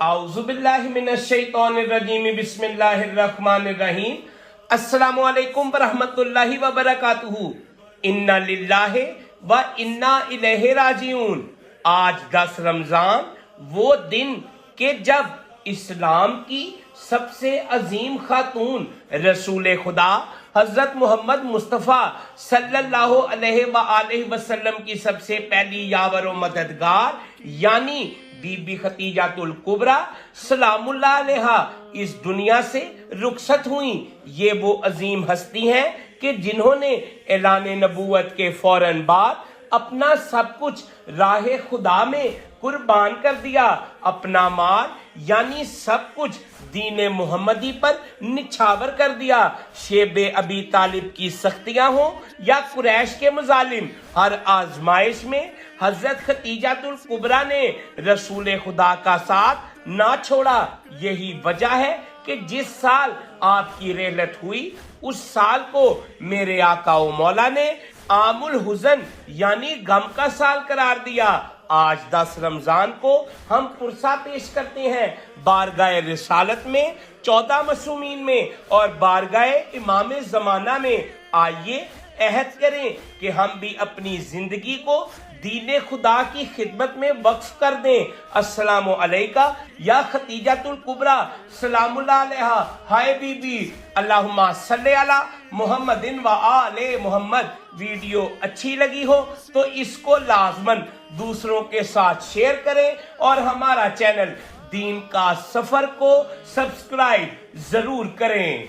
اعوذ باللہ من الشیطان الرجیم بسم اللہ الرحمن الرحیم السلام علیکم ورحمۃ اللہ وبرکاتہ انا للہ و انا الیہ راجعون۔ آج 10 رمضان وہ دن کہ جب اسلام کی سب سے عظیم خاتون رسول خدا حضرت محمد مصطفیٰ صلی اللہ علیہ وآلہ وسلم کی سب سے پہلی یاور و مددگار یعنی بی بی خدیجہ الکبریٰ سلام اللہ علیہا اس دنیا سے رخصت ہوئیں۔ یہ وہ عظیم ہستی ہیں کہ جنہوں نے اعلان نبوت کے فوراً بعد اپنا سب کچھ راہ خدا میں قربان کر دیا، اپنا مال یعنی سب کچھ دین محمدی پر نچھاور کر دیا۔ شیب ابی طالب کی سختیاں ہوں یا قریش کے مظالم، ہر آزمائش میں حضرت خدیجہ الکبریٰ نے رسول خدا کا ساتھ نہ چھوڑا۔ یہی وجہ ہے کہ جس سال آپ کی رحلت ہوئی اس سال کو میرے آقا و مولا نے عام الحزن یعنی غم کا سال قرار دیا۔ آج 10 رمضان کو ہم پرسہ پیش کرتے ہیں بارگاہ رسالت میں، 14 معصومین میں اور بارگاہ امام زمانہ میں۔ آئیے عہد کریں کہ ہم بھی اپنی زندگی کو دین خدا کی خدمت میں وقف کر دیں۔ السلام علیکہ یا خدیجہ الکبریٰ سلام اللہ علیہا، ہائے بی بی، اللہم صلی علی محمد و آل محمد۔ ویڈیو اچھی لگی ہو تو اس کو لازماً دوسروں کے ساتھ شیئر کریں اور ہمارا چینل دین کا سفر کو سبسکرائب ضرور کریں۔